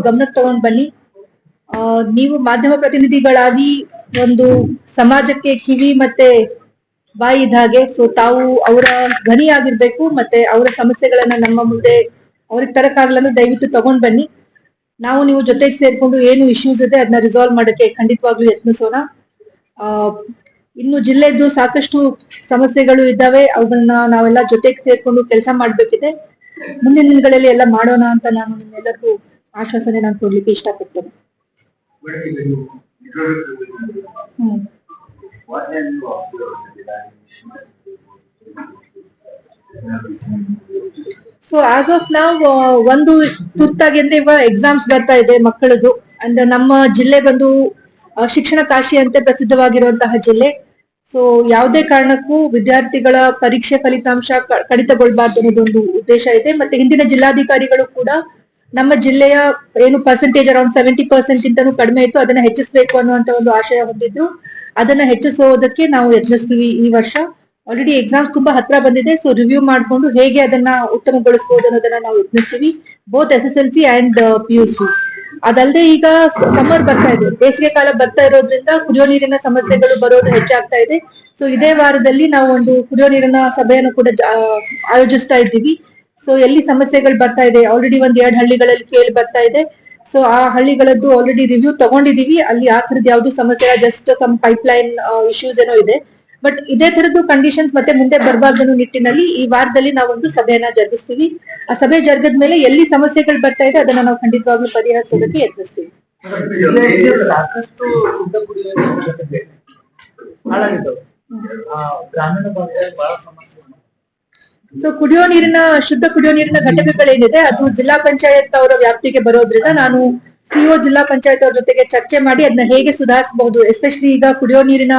ಗಮನಕ್ಕೆ ತಗೊಂಡ್ ಬನ್ನಿ. ನೀವು ಮಾಧ್ಯಮ ಪ್ರತಿನಿಧಿಗಳಾಗಿ ಒಂದು ಸಮಾಜಕ್ಕೆ ಕಿವಿ ಮತ್ತೆ ಬಾಯಿ ಇದ್ದ ಹಾಗೆ. ಸೊ ತಾವು ಅವರ ಧ್ವನಿ ಆಗಿರ್ಬೇಕು ಮತ್ತೆ ಅವರ ಸಮಸ್ಯೆಗಳನ್ನ ನಮ್ಮ ಮುಂದೆ ಅವ್ರಿಗೆ ತರಕಾಗ್ಲನ್ನು ದಯವಿಟ್ಟು ತಗೊಂಡ್ ಬನ್ನಿ. ನಾವು ನೀವು ಜೊತೆಗೆ ಸೇರ್ಕೊಂಡು ಏನು ಇಶ್ಯೂಸ್ ಇದೆ ಅದನ್ನ ರಿಸಾಲ್ವ್ ಮಾಡಕ್ಕೆ ಖಂಡಿತವಾಗ್ಲೂ ಯತ್ನಿಸೋಣ. ಇನ್ನು ಜಿಲ್ಲೆದ್ದು ಸಾಕಷ್ಟು ಸಮಸ್ಯೆಗಳು ಇದ್ದಾವೆ, ಅವುಗಳನ್ನ ನಾವೆಲ್ಲ ಜೊತೆಗೆ ಸೇರ್ಕೊಂಡು ಕೆಲಸ ಮಾಡ್ಬೇಕಿದೆ. ಮುಂದಿನ ದಿನಗಳಲ್ಲಿ ಎಲ್ಲ ಮಾಡೋಣ ಅಂತ ನಾನು ನಿಮ್ಮೆಲ್ಲರಿಗೂ ಆಶ್ವಾಸನೆ ನಾನು ಕೊಡ್ಲಿಕ್ಕೆ ಇಷ್ಟಪಡ್ತೇನೆ. ಸೊ ಆಸ್ ಆಫ್ ನಾವ್ ಒಂದು ತುರ್ತಾಗಿ ಅಂದ್ರೆ ಇವಾಗ ಎಕ್ಸಾಮ್ಸ್ ಬರ್ತಾ ಇದೆ ಮಕ್ಕಳದು. ಅಂಡ್ ನಮ್ಮ ಜಿಲ್ಲೆ ಬಂದು ಶಿಕ್ಷಣ ಕಾಶಿ ಅಂತೆ ಪ್ರಸಿದ್ಧವಾಗಿರುವಂತಹ ಜಿಲ್ಲೆ. ಸೊ ಯಾವುದೇ ಕಾರಣಕ್ಕೂ ವಿದ್ಯಾರ್ಥಿಗಳ ಪರೀಕ್ಷೆ ಫಲಿತಾಂಶ ಕಡಿತಗೊಳ್ಬಾರ್ದು ಅನ್ನೋದೊಂದು ಉದ್ದೇಶ ಇದೆ. ಮತ್ತೆ ಹಿಂದಿನ ಜಿಲ್ಲಾಧಿಕಾರಿಗಳು ಕೂಡ ನಮ್ಮ ಜಿಲ್ಲೆಯ ಏನು ಪರ್ಸೆಂಟೇಜ್ ಅರೌಂಡ್ 70% ಇಂತನೂ ಕಡಿಮೆ ಇತ್ತು, ಅದನ್ನ ಹೆಚ್ಚಿಸಬೇಕು ಅನ್ನುವಂತ ಒಂದು ಆಶಯ ಹೊಂದಿದ್ರು. ಅದನ್ನ ಹೆಚ್ಚಿಸೋದಕ್ಕೆ ನಾವು ಯತ್ನಿಸ್ತೀವಿ ಈ ವರ್ಷ. ಆಲ್ರೆಡಿ ಎಕ್ಸಾಮ್ಸ್ ತುಂಬಾ ಹತ್ರ ಬಂದಿದೆ. ಸೊ ರಿವ್ಯೂ ಮಾಡ್ಕೊಂಡು ಹೇಗೆ ಅದನ್ನ ಉತ್ತಮಗೊಳಿಸಬಹುದು ಅನ್ನೋದನ್ನ ನಾವು ಯತ್ನಿಸ್ತೀವಿ, ಬೋತ್ SSLC ಅಂಡ್ PUC. ಅದಲ್ಲದೆ ಈಗ ಸಮ್ಮರ್ ಬರ್ತಾ ಇದೆ, ಬೇಸಿಗೆ ಕಾಲ ಬರ್ತಾ ಇರೋದ್ರಿಂದ ಕುಡಿಯೋ ನೀರಿನ ಸಮಸ್ಯೆಗಳು ಬರೋದು ಹೆಚ್ಚಾಗ್ತಾ ಇದೆ. ಸೊ ಇದೇ ವಾರದಲ್ಲಿ ನಾವು ಒಂದು ಕುಡಿಯೋ ನೀರಿನ ಸಭೆಯನ್ನು ಕೂಡ ಆಯೋಜಿಸ್ತಾ ಇದ್ದೀವಿ. ಸೊ ಎಲ್ಲಿ ಸಮಸ್ಯೆಗಳು ಬರ್ತಾ ಇದೆ, ಆಲ್ರೆಡಿ 1-2 ಹಳ್ಳಿಗಳಲ್ಲಿ ಕೇಳಿ ಬರ್ತಾ ಇದೆ. ಸೊ ಆ ಹಳ್ಳಿಗಳದ್ದು ಆಲ್ರೆಡಿ ರಿವ್ಯೂ ತಗೊಂಡಿದೀವಿ. ಅಲ್ಲಿ ಆ ತರದ್ ಯಾವ್ದು ಸಮಸ್ಯೆ, ಜಸ್ಟ್ ಸಮ್ ಪೈಪ್ಲೈನ್ ಇಶ್ಯೂಸ್ ಏನೋ ಇದೆ. ಬಟ್ ಇದೇ ತರದ್ದು ಕಂಡೀಷನ್ಸ್ ಮತ್ತೆ ಮುಂದೆ ಬರಬಾರ್ದು ನಿಟ್ಟಿನಲ್ಲಿ ಈ ವಾರದಲ್ಲಿ ನಾವೊಂದು ಸಭೆಯನ್ನ ಜರುಗಿಸ್ತೀವಿ. ಆ ಸಭೆ ಜರುಗದ ಮೇಲೆ ಎಲ್ಲಿ ಸಮಸ್ಯೆಗಳು ಬರ್ತಾ ಇದೆ ಅದನ್ನ ನಾವು ಖಂಡಿತವಾಗ್ಲೂ ಪರಿಹರಿಸೋದಕ್ಕೆ ಯತ್ನಿಸ್ತೀವಿ. ಸಾಕಷ್ಟು ಶುದ್ಧ ಕುಡಿಯುವ ಗ್ರಾಮೀಣ ಭಾಗದಲ್ಲಿ ಬಹಳ ಸಮಸ್ಯೆ. ಸೊ ಶುದ್ಧ ಕುಡಿಯೋ ನೀರಿನ ಘಟಕಗಳೇನಿದೆ ಅದು ಜಿಲ್ಲಾ ಪಂಚಾಯತ್ ಅವರ ವ್ಯಾಪ್ತಿಗೆ ಬರೋದ್ರಿಂದ ನಾನು CO ಜಿಲ್ಲಾ ಪಂಚಾಯತ್ ಅವ್ರ ಜೊತೆಗೆ ಚರ್ಚೆ ಮಾಡಿ ಅದನ್ನ ಹೇಗೆ ಸುಧಾರಿಸಬಹುದು. ಎಸ್ಪೆಷಲಿ ಈಗ ಕುಡಿಯೋ ನೀರಿನ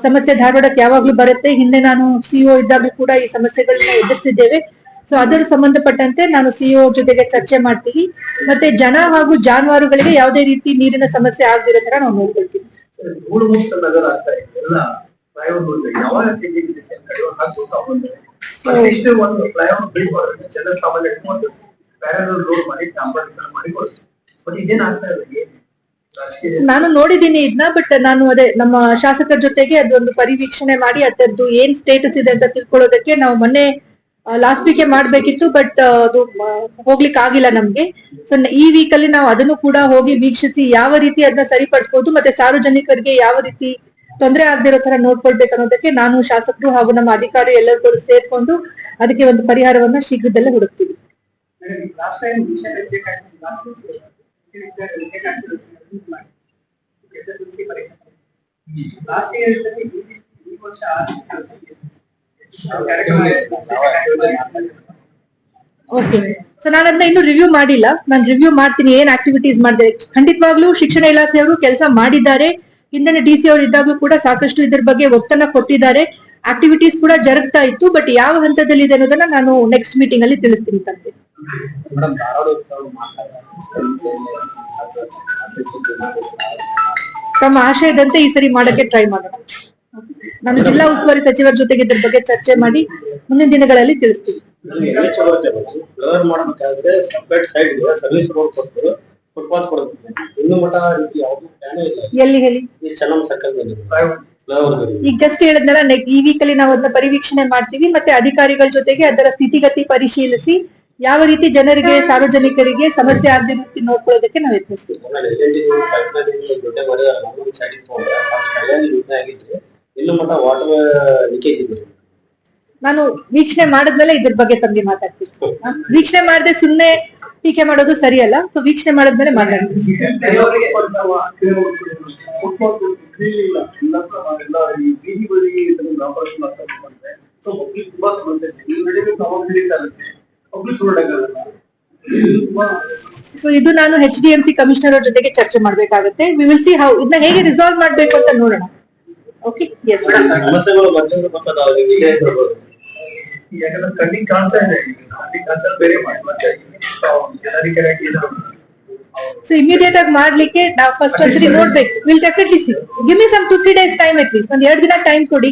ಸಮಸ್ಯೆ ಧಾರವಾಡಕ್ಕೆ ಯಾವಾಗ್ಲೂ ಬರುತ್ತೆ. ಹಿಂದೆ ನಾನು CO ಇದ್ದಾಗಲೂ ಕೂಡ ಈ ಸಮಸ್ಯೆಗಳನ್ನ ಎದುರಿಸಿದ್ದೇವೆ. ಸೊ ಅದರ ಸಂಬಂಧಪಟ್ಟಂತೆ ನಾನು CO ಜೊತೆಗೆ ಚರ್ಚೆ ಮಾಡ್ತೀವಿ. ಮತ್ತೆ ಜನ ಹಾಗೂ ಜಾನುವಾರುಗಳಿಗೆ ಯಾವುದೇ ರೀತಿ ನೀರಿನ ಸಮಸ್ಯೆ ಆಗದಿರೋ ತರ ನಾವು ನೋಡ್ಕೊಳ್ತೀವಿ. ನಾನು ನೋಡಿದ್ದೀನಿ ಇದನ್ನ. ಬಟ್ ನಾನು ಅದೇ ನಮ್ಮ ಶಾಸಕರ ಜೊತೆಗೆ ಅದೊಂದು ಪರಿವೀಕ್ಷಣೆ ಮಾಡಿ ಅದರದ್ದು ಏನ್ ಸ್ಟೇಟಸ್ ಇದೆ ಅಂತ ತಿಳ್ಕೊಳ್ಳೋದಕ್ಕೆ ನಾವು ಮೊನ್ನೆ ಲಾಸ್ಟ್ ವೀಕ್ ಮಾಡ್ಬೇಕಿತ್ತು. ಬಟ್ ಅದು ಹೋಗ್ಲಿಕ್ಕೆ ಆಗಿಲ್ಲ ನಮ್ಗೆ. ಸೊ ಈ ವೀಕ್ ಅಲ್ಲಿ ನಾವು ಅದನ್ನು ಕೂಡ ಹೋಗಿ ವೀಕ್ಷಿಸಿ ಯಾವ ರೀತಿ ಅದನ್ನ ಸರಿಪಡಿಸಬಹುದು ಮತ್ತೆ ಸಾರ್ವಜನಿಕರಿಗೆ ಯಾವ ರೀತಿ ತೊಂದರೆ ಆಗದಿರೋ ತರ ನೋಡ್ಕೊಳ್ಬೇಕು ಅನ್ನೋದಕ್ಕೆ ನಾನು ಶಾಸಕರು ಹಾಗೂ ನಮ್ಮ ಅಧಿಕಾರಿ ಎಲ್ಲರೂ ಸೇರ್ಕೊಂಡು ಅದಕ್ಕೆ ಒಂದು ಪರಿಹಾರವನ್ನ ಶೀಘ್ರದಲ್ಲೇ ಹುಡುಕ್ತೀವಿ. ಓಕೆ, ಸೊ ನಾನು ಅದನ್ನ ಇನ್ನು ರಿವ್ಯೂ ಮಾಡಿಲ್ಲ. ನಾನು ರಿವ್ಯೂ ಮಾಡ್ತೀನಿ ಏನ್ ಆಕ್ಟಿವಿಟೀಸ್ ಮಾಡಿದೆ. ಖಂಡಿತವಾಗ್ಲೂ ಶಿಕ್ಷಣ ಇಲಾಖೆಯವರು ಕೆಲಸ ಮಾಡಿದ್ದಾರೆ. ಹಿಂದಿನ DC ಅವರು ಇದ್ದಾಗಲೂ ಕೂಡ ಸಾಕಷ್ಟು ಇದ್ರ ಬಗ್ಗೆ ಒತ್ತನ್ನ ಕೊಟ್ಟಿದ್ದಾರೆ. ಆಕ್ಟಿವಿಟೀಸ್ ಕೂಡ ಜರುಗ್ತಾ ಇತ್ತು. ಬಟ್ ಯಾವ ಹಂತದಲ್ಲಿ ಇದೆ ಅನ್ನೋದನ್ನ ನಾನು ನೆಕ್ಸ್ಟ್ ಮೀಟಿಂಗ್ ಅಲ್ಲಿ ತಿಳಿಸ್ತೀನಿ ತಂದೆ. ತಮ್ಮ ಆಶಯದಂತೆ ಈ ಸರಿ ಮಾಡಕ್ಕೆ ಟ್ರೈ ಮಾಡೋಣ. ನಾನು ಜಿಲ್ಲಾ ಉಸ್ತುವಾರಿ ಸಚಿವರ ಜೊತೆಗೆ ಇದ್ರ ಬಗ್ಗೆ ಚರ್ಚೆ ಮಾಡಿ ಮುಂದಿನ ದಿನಗಳಲ್ಲಿ ತಿಳಿಸ್ತೀವಿ. ಎಲ್ಲಿ ಹೇಳಿ? ಈಗ ಜಸ್ಟ್ ಹೇಳಿದ್ನಲ್ಲ, ಈ ವೀಕ್ ಅಲ್ಲಿ ನಾವು ಅದನ್ನ ಪರಿವೀಕ್ಷಣೆ ಮಾಡ್ತೀವಿ. ಮತ್ತೆ ಅಧಿಕಾರಿಗಳ ಜೊತೆಗೆ ಅದರ ಸ್ಥಿತಿಗತಿ ಪರಿಶೀಲಿಸಿ ಯಾವ ರೀತಿ ಜನರಿಗೆ ಸಾರ್ವಜನಿಕರಿಗೆ ಸಮಸ್ಯೆ ಆಗದೆ ರೀತಿ ನೋಡ್ಕೊಳ್ಳೋದಕ್ಕೆ ನಾವು ಯತ್ನಿಸ್ತೀವಿ. ನಾನು ವೀಕ್ಷಣೆ ಮಾಡಿದ್ಮೇಲೆ ಇದ್ರ ಬಗ್ಗೆ ತಮ್ಗೆ ಮಾತಾಡ್ತೀನಿ. ವೀಕ್ಷಣೆ ಮಾಡದೆ ಸುಮ್ನೆ ಟೀಕೆ ಮಾಡೋದು ಸರಿಯಲ್ಲ. ಸೊ ವೀಕ್ಷಣೆ ಮಾಡಿದ್ಮೇಲೆ ಮಾತಾಡ್ತೀನಿ. ಸೊ ಇದು ನಾನು HDMC ಕಮಿಷನರ್ ಅವ್ರ ಜೊತೆಗೆ ಚರ್ಚೆ ಮಾಡ್ಬೇಕಾಗತ್ತೆ. ವಿ ವಿಲ್ ಸಿ ಹೌ ಇದನ್ನ ಹೇಗೆ ರಿಸಾಲ್ವ್ ಮಾಡ್ಬೇಕು ಅಂತ ನೋಡೋಣ. Okay, S. ಸೊ ಇಮಿಡಿಯೇಟ್ ಆಗಿ ಮಾಡ್ಲಿಕ್ಕೆ ನಾವು ಫಸ್ಟ್ ಒಂದ್ಸರಿ ನೋಡ್ಬೇಕು. Will definitely see. Give me some 2-3 days time, at least ಒಂದ್ 2 ದಿನ ಟೈಮ್ ಕೊಡಿ.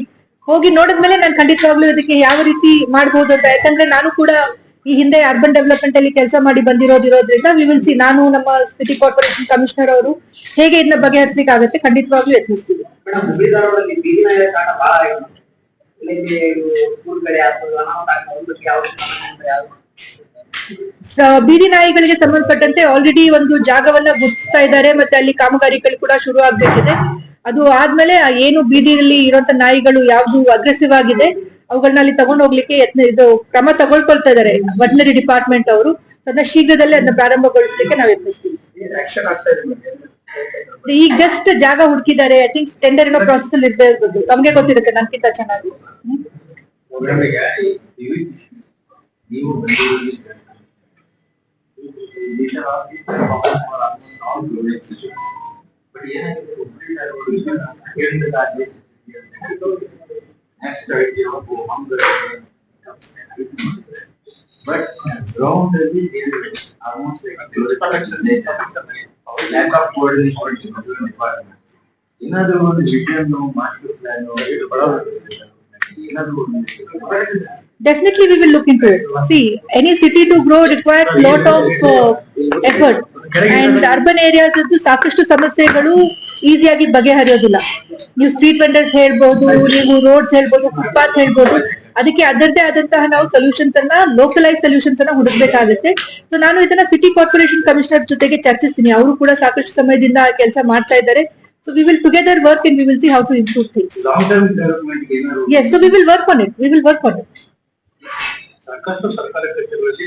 ಹೋಗಿ ನೋಡಿದ್ಮೇಲೆ ನಾನು ಖಂಡಿತವಾಗ್ಲೂ ಇದಕ್ಕೆ ಯಾವ ರೀತಿ ಮಾಡ್ಬೋದು ಅಂತ. ಯಾಕಂದ್ರೆ ನಾನು ಕೂಡ ಈ ಹಿಂದೆ ಅರ್ಬನ್ ಡೆವಲಪ್ಮೆಂಟ್ ಅಲ್ಲಿ ಕೆಲಸ ಮಾಡಿ ಬಂದಿರೋದ್ರಿಂದ ವಿ ವಿಲ್ ಸಿ, ನಾನು ನಮ್ಮ ಸಿಟಿ ಕಾರ್ಪೊರೇಷನ್ ಕಮಿಷನರ್ ಅವರು ಹೇಗೆ ಇದನ್ನ ಬಗೆಹರಿಸಲಿಕ್ಕೆ ಆಗುತ್ತೆ ಖಂಡಿತವಾಗ್ಲೂ ಯತ್ನಿಸ್ತೀವಿ. ಮೇಡಮ್, ಬೀದರ್ನಲ್ಲಿ ಬೀದಿ ನಾಯಿಗಳ ಕಾರಣ ಬಹಳ ಆಗಿದೆ. ಇಲ್ಲಿ ಸ್ಕೂಲ್ ಕಡೆ ಆಗ್ತದೆ, ಅನಾಹುತ ಆಗ್ತದೆ, ಅದಕ್ಕೆ ಯಾವ ಬೀದಿ ನಾಯಿಗಳಿಗೆ ಸಂಬಂಧಪಟ್ಟಂತೆ ಆಲ್ರೆಡಿ ಒಂದು ಜಾಗವನ್ನ ಗುರುತಿಸ್ತಾ ಇದ್ದಾರೆ, ಮತ್ತೆ ಅಲ್ಲಿ ಕಾಮಗಾರಿಗಳು ಕೂಡ ಶುರು ಆಗ್ಬೇಕಿದೆ. ಅದು ಆದ್ಮೇಲೆ ಏನು ಬೀದಿಯಲ್ಲಿ ಇರುವಂತ ನಾಯಿಗಳು ಯಾವ್ದು ಅಗ್ರೆಸಿವ್ ಆಗಿದೆ ಅವುಗಳನ್ನ ಅಲ್ಲಿ ತಗೊಂಡು ಹೋಗ್ಲಿಕ್ಕೆ ಇದು ಕ್ರಮ ತಗೊಳ್ಕೊಳ್ತಾ ಇದ್ದಾರೆ ವೆಟನರಿ ಡಿಪಾರ್ಟ್ಮೆಂಟ್ ಅವರು. ಅದನ್ನ ಶೀಘ್ರದಲ್ಲೇ ಅದನ್ನ ಪ್ರಾರಂಭಗೊಳಿಸಲಿಕ್ಕೆ ನಾವು ಯತ್ನಿಸ್ತೀವಿ. ಈಗ ಜಸ್ಟ್ ಜಾಗ ಹುಡುಕಿದ್ದಾರೆ. ಐ ಥಿಂಕ್ ಟೆಂಡರ್ ಏನೋ ಪ್ರಾಸೆಸ್ ಅಲ್ಲಿ ಇರ್ಬೇಕು, ತಮ್ಗೆ ಗೊತ್ತಿರುತ್ತೆ ನನ್ಕಿಂತ ಚೆನ್ನಾಗಿ. But ground really is almost like a lack of coordination between departments. Another one is vision, no master plan, no Definitely we will look into it. See, any city to grow requires lot of effort. And urban areas ಇದ್ದು ಸಾಕಷ್ಟು ಸಮಸ್ಯೆಗಳು ಈಸಿಯಾಗಿ ಬಗೆಹರಿಯೋದಿಲ್ಲ. ನೀವು street vendors ಹೇಳ್ಬೋದು, ನೀವು roads ಹೇಳ್ಬೋದು, footpath ಹೇಳ್ಬೋದು, ಅದಕ್ಕೆ ಅದರದೇ ಆದಂತಹ ನಾವು ಸೊಲ್ಯೂಷನ್ಸ್ ಅನ್ನ, ಲೋಕಲೈಸ್ ಸೊಲ್ಯೂಷನ್ಸ್ ಅನ್ನ ಹುಡುಕ್ಬೇಕಾಗುತ್ತೆ. ಸೊ ನಾನು ಇದನ್ನ ಸಿಟಿ ಕಾರ್ಪೊರೇಷನ್ ಕಮಿಷನರ್ ಜೊತೆಗೆ ಚರ್ಚಿಸ್ತೀನಿ. ಅವರು ಕೂಡ ಸಾಕಷ್ಟು ಸಮಯದಿಂದ ಕೆಲಸ ಮಾಡ್ತಾ ಇದ್ದಾರೆ. So we will together work and we will see how to improve things. Long-term development. Yes, so we will work on it. We will work on it. ಸಾಕಷ್ಟು ಸರ್ಕಾರಿ ಕಚೇರಿಗಳಲ್ಲಿ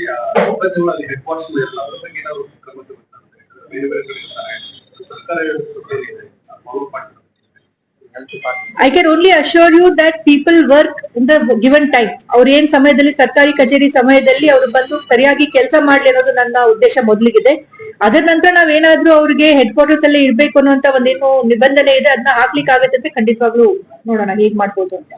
ಒಬ್ಬಂದಗಳಲ್ಲಿ ಹೆಡ್ ಕ್ವಾರ್ಟರ್ಸ್ ಇರಲ್ಲ, ಅದರ ಬಗ್ಗೆ ನಾವು ಕ್ರಮ ತಗೊಳ್ತಾರೆ. ಬೇರೆ ಬೇರೆ ಕಡೆ ಸರ್ಕಾರಿ I can only assure you that people work in the given time. ಅವ್ರು ಏನ್ ಸಮಯದಲ್ಲಿ ಸರ್ಕಾರಿ ಕಚೇರಿ ಸಮಯದಲ್ಲಿ ಅವರು ಬಂದು ಸರಿಯಾಗಿ ಕೆಲಸ ಮಾಡ್ಲಿ ಅನ್ನೋದು ನನ್ನ ಉದ್ದೇಶ ಮೊದಲಿಗಿದೆ. ಅದರ ನಂತರ ನಾವೇನಾದ್ರೂ ಅವ್ರಿಗೆ ಹೆಡ್ ಕ್ವಾರ್ಟರ್ಸ್ ಅಲ್ಲಿ ಇರ್ಬೇಕು ಅನ್ನುವಂತ ಒಂದೇನು ನಿಬಂಧನೆ ಇದೆ ಅದನ್ನ ಹಾಕ್ಲಿಕ್ಕೆ ಆಗತ್ತೆ ಅಂತ ಖಂಡಿತವಾಗ್ಲೂ ನೋಡೋಣ ಹೇಗ್ ಮಾಡ್ಬೋದು ಅಂತ.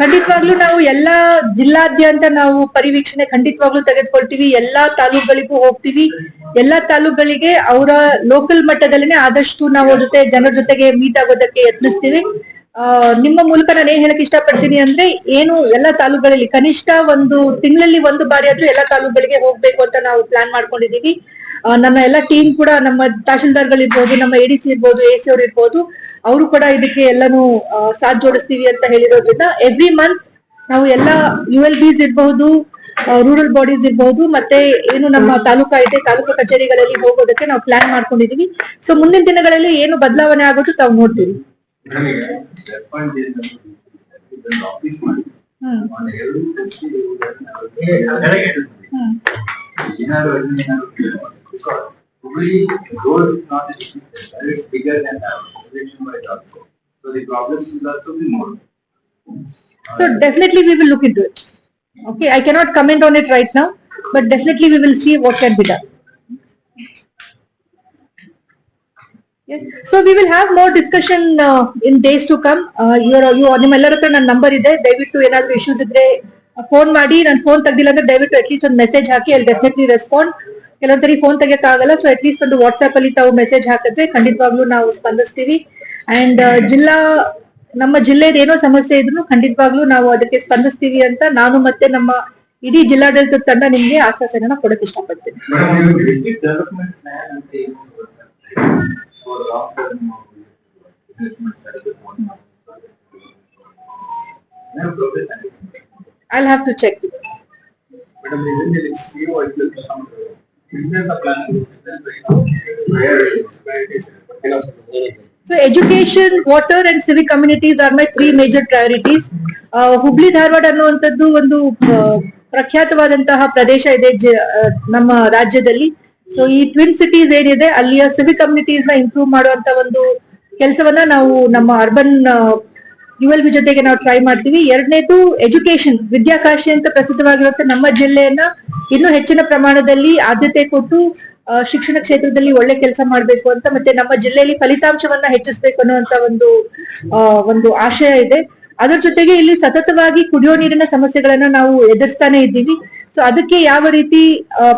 ಖಂಡಿತವಾಗ್ಲೂ ನಾವು ಎಲ್ಲಾ ಜಿಲ್ಲಾದ್ಯಂತ ನಾವು ಪರಿವೀಕ್ಷಣೆ ಖಂಡಿತವಾಗ್ಲೂ ತೆಗೆದುಕೊಳ್ತೀವಿ. ಎಲ್ಲಾ ತಾಲೂಕುಗಳಿಗೂ ಹೋಗ್ತೀವಿ. ಎಲ್ಲಾ ತಾಲೂಕುಗಳಿಗೆ ಅವರ ಲೋಕಲ್ ಮಟ್ಟದಲ್ಲಿನೇ ಆದಷ್ಟು ನಾವು ಜೊತೆ ಜನರ ಜೊತೆಗೆ ಮೀಟ್ ಆಗೋದಕ್ಕೆ ಯತ್ನಿಸ್ತೀವಿ. ನಿಮ್ಮ ಮೂಲಕ ನಾನು ಏನ್ ಹೇಳಕ್ ಇಷ್ಟಪಡ್ತೀನಿ ಅಂದ್ರೆ, ಏನು ಎಲ್ಲಾ ತಾಲೂಕುಗಳಲ್ಲಿ ಕನಿಷ್ಠ ಒಂದು ತಿಂಗಳಲ್ಲಿ ಒಂದು ಬಾರಿ ಆದ್ರೂ ಎಲ್ಲಾ ತಾಲೂಕುಗಳಿಗೆ ಹೋಗ್ಬೇಕು ಅಂತ ನಾವು ಪ್ಲಾನ್ ಮಾಡ್ಕೊಂಡಿದೀವಿ. ನನ್ನ ಎಲ್ಲ ಟೀಮ್ ಕೂಡ, ನಮ್ಮ ತಹಶೀಲ್ದಾರ್ಗಳಿರ್ಬೋದು, ನಮ್ಮ ಎಡಿಸಿ ಇರ್ಬೋದು, ಎಸಿ ಅವ್ರು ಇರ್ಬೋದು, ಅವರು ಕೂಡ ಇದಕ್ಕೆ ಎಲ್ಲಾನು ಸಾಥ್ ಜೋಡಿಸ್ತೀವಿ ಅಂತ ಹೇಳಿರೋದ್ರಿಂದ ಎವ್ರಿ ಮಂತ್ ನಾವು ಎಲ್ಲ ULBs ಇರಬಹುದು, ರೂರಲ್ ಬಾಡೀಸ್ ಇರಬಹುದು, ಮತ್ತೆ ಏನು ನಮ್ಮ ತಾಲೂಕಾ ಇದೆ ತಾಲೂಕಾ ಕಚೇರಿಗಳಲ್ಲಿ ಹೋಗೋದಕ್ಕೆ ನಾವು ಪ್ಲಾನ್ ಮಾಡ್ಕೊಂಡಿದೀವಿ. ಸೊ ಮುಂದಿನ ದಿನಗಳಲ್ಲಿ ಏನು ಬದಲಾವಣೆ ಆಗೋದು ತಾವು ನೋಡ್ತೀವಿ. Probably road is not an issue, it's bigger than that. Also. So the problem will also be more. So definitely we will look into it. Okay, I cannot comment on it right now, but definitely we will see what can be done. Yes, so we will have more discussion in days to come. ನಿಮ್ಮೆಲ್ಲರ ಹತ್ರ ನನ್ನ number ಇದೆ, ದಯವಿಟ್ಟು ಏನಾದ್ರು issues ಇದ್ರೆ phone ಮಾಡಿ. ನಾನು phone ತೆಗ್ದಿಲ್ಲ ಅಂದ್ರೆ ದಯವಿಟ್ಟು ಅಟ್ಲೀಸ್ಟ್ ಒಂದು ಮೆಸೇಜ್ ಹಾಕಿ, ಅಲ್ಲಿ ಡೆಫಿನೆಟ್ಲಿ ರೆಸ್ಪಾಂಡ್. ಕೆಲವೊಂದ್ಸರಿ ಫೋನ್ ತೆಗಿಯಕ್ ಆಗಲ್ಲ, ಸೊ ಅಟ್ಲೀಸ್ಟ್ ಒಂದು ವಾಟ್ಸ್ಆಪ್ ಅಲ್ಲಿ ತಾವು ಮೆಸೇಜ್ ಹಾಕಿದ್ರೆ ಖಂಡಿತವಾಗ್ಲೂ ನಾವು ಸ್ಪಂದಿಸ್ತೀವಿ. ಅಂಡ್ ನಮ್ಮ ಜಿಲ್ಲೆದ ಏನೋ ಸಮಸ್ಯೆ ಇದ್ರು ಖಂಡಿತವಾಗ್ಲೂ ನಾವು ಅದಕ್ಕೆ ಸ್ಪಂದಿಸ್ತೀವಿ ಅಂತ ನಾನು ಮತ್ತೆ ನಮ್ಮ ಇಡೀ ಜಿಲ್ಲಾಡಳಿತದ ತಂಡ ನಿಮ್ಗೆ ಆಶ್ವಾಸನೆಯನ್ನ ಕೊಡಕ್ ಇಷ್ಟಪಡ್ತೀನಿ. I'll have to check. So education, water and civic communities are my 3 major priorities. Hubli Dharwad ಅನ್ನುವಂಥದ್ದು ಒಂದು ಪ್ರಖ್ಯಾತವಾದಂತಹ ಪ್ರದೇಶ ಇದೆ ನಮ್ಮ ರಾಜ್ಯದಲ್ಲಿ. ಸೊ ಈ ಟ್ವಿನ್ ಸಿಟೀಸ್ ಏನಿದೆ ಅಲ್ಲಿಯ ಸಿವಿಕ್ ಕಮ್ಯುನಿಟೀಸ್ ನ ಇಂಪ್ರೂವ್ ಮಾಡುವಂತ ಒಂದು ಕೆಲಸವನ್ನ ನಾವು ನಮ್ಮ ಅರ್ಬನ್ ULB ಜೊತೆಗೆ ನಾವು ಟ್ರೈ ಮಾಡ್ತೀವಿ. ಎರಡನೇದು ಎಜುಕೇಶನ್, ವಿದ್ಯಾಕಾಶಿ ಅಂತ ಪ್ರಸಿದ್ಧವಾಗಿರುತ್ತೆ ನಮ್ಮ ಜಿಲ್ಲೆಯನ್ನ ಇನ್ನೂ ಹೆಚ್ಚಿನ ಪ್ರಮಾಣದಲ್ಲಿ ಆದ್ಯತೆ ಕೊಟ್ಟು ಶಿಕ್ಷಣ ಕ್ಷೇತ್ರದಲ್ಲಿ ಒಳ್ಳೆ ಕೆಲಸ ಮಾಡ್ಬೇಕು ಅಂತ, ಮತ್ತೆ ನಮ್ಮ ಜಿಲ್ಲೆಯಲ್ಲಿ ಫಲಿತಾಂಶವನ್ನ ಹೆಚ್ಚಿಸಬೇಕು ಅನ್ನುವಂತ ಒಂದು ಆಶಯ ಇದೆ. ಅದರ ಜೊತೆಗೆ ಇಲ್ಲಿ ಸತತವಾಗಿ ಕುಡಿಯೋ ನೀರಿನ ಸಮಸ್ಯೆಗಳನ್ನ ನಾವು ಎದುರಿಸ್ತಾನೆ ಇದ್ದೀವಿ. ಸೊ ಅದಕ್ಕೆ ಯಾವ ರೀತಿ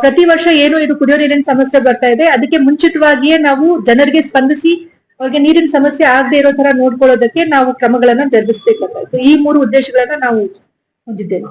ಪ್ರತಿ ವರ್ಷ ಏನು ಇದು ಕುಡಿಯೋ ನೀರಿನ ಸಮಸ್ಯೆ ಬರ್ತಾ ಇದೆ, ಅದಕ್ಕೆ ಮುಂಚಿತವಾಗಿಯೇ ನಾವು ಜನರಿಗೆ ಸ್ಪಂದಿಸಿ ಅವ್ರಿಗೆ ನೀರಿನ ಸಮಸ್ಯೆ ಆಗದೆ ಇರೋ ತರ ನೋಡ್ಕೊಳ್ಳೋದಕ್ಕೆ ನಾವು ಕ್ರಮಗಳನ್ನ ಜರುಗಿಸ್ಬೇಕಾಗ್ತದೆ. ಈ 3 ಉದ್ದೇಶಗಳನ್ನ ನಾವು ಹೊಂದಿದ್ದೇವೆ.